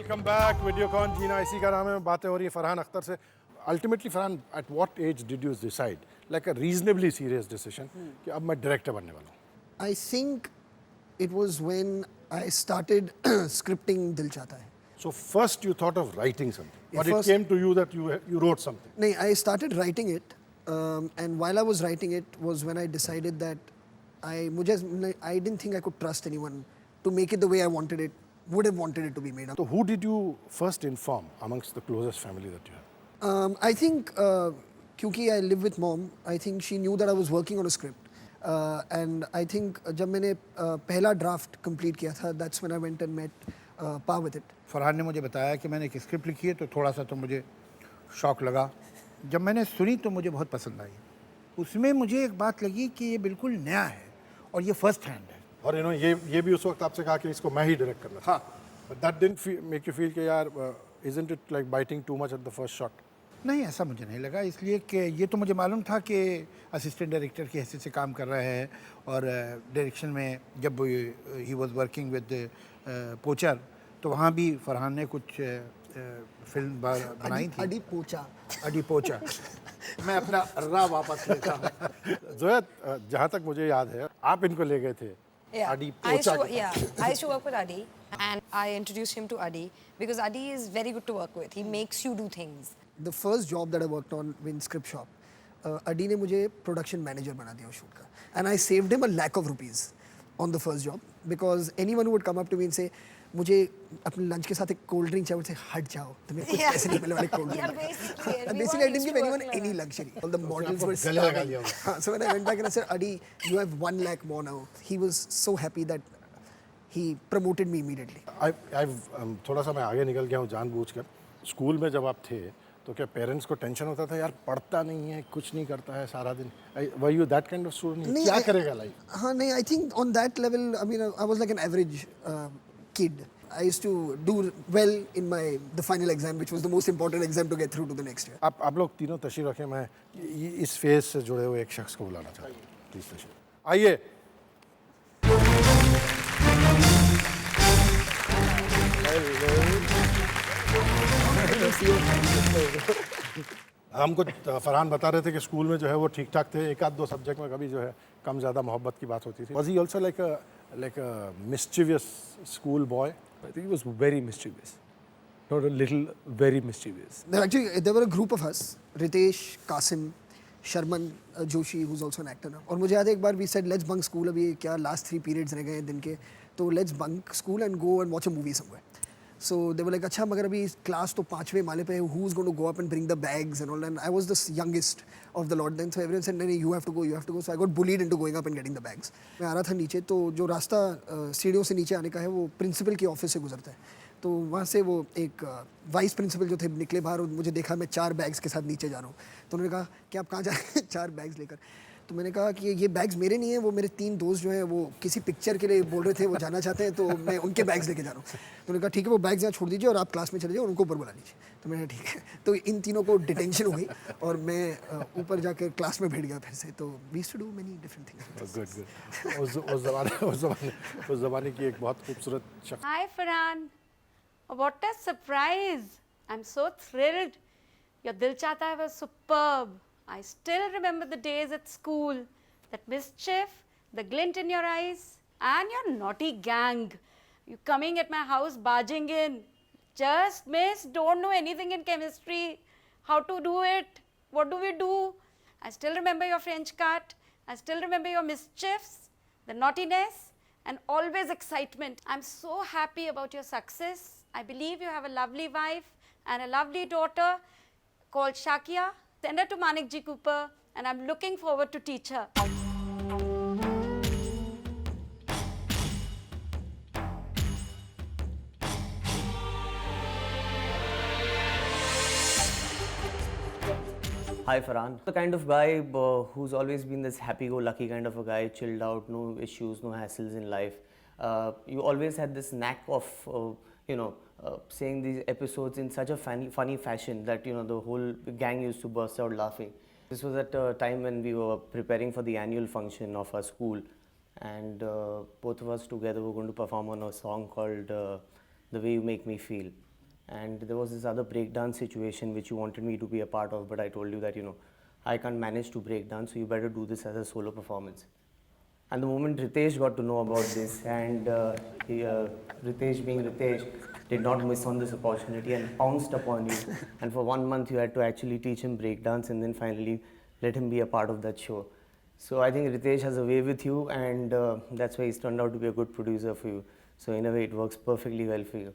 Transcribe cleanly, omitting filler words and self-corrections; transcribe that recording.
Welcome back, Videocon. जीना इसी का नाम है. बातें हो रही हैं फरहान अख्तर से. Ultimately, Farhan, at what age did you decide, like a reasonably serious decision, कि अब मैं director बनने वाला हूँ? I think it was when I started scripting Dil Chahta Hai. So first you thought of writing something, Yeah, or it first- came to you that you wrote something. No, I started writing it, and while I was writing it was when I decided that I didn't think I could trust anyone to make it the way I wanted it, would have wanted it to be made. So who did you first inform amongst the closest family that you have? I think क्योंकि I live with mom, I think she knew that I was working on a script, and I think जब मैंने पहला draft complete किया था, that's when I went and met Pa with it. Farhan ने मुझे बताया कि मैंने एक स्क्रिप्ट लिखी है, तो थोड़ा सा तो मुझे शौक लगा. जब मैंने सुनी तो मुझे बहुत पसंद आई. उसमें मुझे एक बात लगी कि ये बिल्कुल नया है और ये फर्स्ट हैंड है. और ये भी उस वक्त आपसे कहा कि इसको मैं ही डायरेक्ट करना. हाँ. But that didn't make you feel कि यार isn't it like biting too much at the first shot? नहीं, ऐसा मुझे नहीं लगा, इसलिए कि ये तो मुझे मालूम था कि असिस्टेंट डायरेक्टर की हैसियत से काम कर रहा है. और डायरेक्शन में जब ही वाज वर्किंग विद पोचर, तो वहाँ भी फरहान ने कुछ फिल्म बनाई थी. अडी पोचा. मैं अपना अर्रा वापस लेता हूँ. जोया, जहाँ तक मुझे याद है, आप इनको ले गए थे. Yeah. Adi I used Pocha. I used to work with Adi, and I introduced him to Adi because Adi is very good to work with. He makes you do things. The first job that I worked on in script shop, Adi ने मुझे production manager बना दिया उस shoot का, and I saved him ₹1,00,000 on the first job because anyone who would come up to me and say मुझे अपने lunch के साथ एक कोल्ड ड्रिंक चाहिए, से हट जाओ, तुम्हें कुछ पैसे नहीं मिलने वाले cold drink. Basically, I didn't give anyone any luxury. All the models were starving. So when I went back and I said, Adi, you have 1 lakh more now. He was so happy that he promoted me immediately. थोड़ा सा मैं आगे निकल गया हूँ जानबूझकर. School में जब आप थे, तो क्या पेरेंट्स को टेंशन होता था, यार पढ़ता नहीं है, कुछ नहीं करता है सारा दिन? Were you that kind of student? क्या करेगा लाइफ? हाँ नहीं, I think on that level, I mean, I was like an average kid. I used to do well in the final exam, which was the most important exam to get through to the next year. आप लोग तीनों तशरीफ रखें. मैं इस phase से जुड़े हुए एक शख्स को बुलाना चाहता हूँ. प्लीज तशरीफ आइए. हमको फरहान बता रहे थे कि स्कूल में जो है वो ठीक ठाक थे. एक आध दो सब्जेक्ट में कभी जो है कम ज़्यादा मोहब्बत की बात होती थी. Was he also like a mischievous school boy? I think he was very mischievous. Not a little, very mischievous. Actually, there were a group of us, Ritesh, Qasim, Sharman Joshi, who's also an actor now. और मुझे याद है एक बार we said let's bunk school, अभी क्या last 3 periods रह गए हैं दिन के, तो let's bunk school and go and watch a movie somewhere. So they were like, अच्छा मगर अभी class तो 5वें माले पे है, who's going to go up and bring the bags and all, and I was the youngest of the lot then, so everyone said नहीं, you have to go, so I got bullied into going up and getting the bags. मैं आ रहा था नीचे, तो जो रास्ता सीढ़ियों से नीचे आने का है वो प्रिंसिपल की ऑफिस से गुजरता है. तो वहाँ से वो एक वाइस प्रिंसिपल जो थे निकले बाहर, और मुझे देखा मैं 4 बैग्स के साथ नीचे जा रहा हूँ. तो उन्होंने कहा कि आप कहाँ जा रहे हैं 4 बैग्स लेकर? तो मैंने कहा कि ये बैग्स मेरे नहीं हैं, वो मेरे 3 दोस्त जो हैं वो किसी पिक्चर के लिए बोल रहे थे, वो जाना चाहते हैं, तो मैं उनके बैग्स लेके जा रहा हूँ. तो उन्होंने कहा ठीक है, वो बैग्स यहाँ छोड़ दीजिए और आप क्लास में चले जाओ और उनको ऊपर बुला लीजिए. तो मैंने ठीक है. तो इन तीनों को डिटेंशन हो गई और मैं ऊपर जाकर क्लास में बैठ गया फिर से. तो we used to do many different things. Good. उस ज़माने की एक बहुत खूबसूरत शख्स. Hi Farhan, what a surprise! I'm so thrilled. Your Dil Chahta Hai was superb. I still remember the days at school, that mischief, the glint in your eyes, and your naughty gang. You coming at my house, barging in. Just miss, don't know anything in chemistry. How to do it? What do we do? I still remember your French cut. I still remember your mischiefs, the naughtiness, and always excitement. I'm so happy about your success. I believe you have a lovely wife and a lovely daughter called Shakia. Send her to Manik G. Cooper, and I'm looking forward to teach her. Hi Farhan. The kind of guy who's always been this happy-go-lucky kind of a guy, chilled out, no issues, no hassles in life. You always had this knack of, saying these episodes in such a funny fashion that, the whole gang used to burst out laughing. This was at a time when we were preparing for the annual function of our school, and both of us together were going to perform on a song called The Way You Make Me Feel. and there was this other breakdance situation which you wanted me to be a part of, but I told you that, you know, I can't manage to break dance, so you better do this as a solo performance. And the moment Ritesh got to know about this, and Ritesh being Ritesh, did not miss on this opportunity and pounced upon you. And for 1 month you had to actually teach him breakdance and then finally let him be a part of that show. So I think Ritesh has a way with you, and that's why he's turned out to be a good producer for you. So in a way it works perfectly well for you.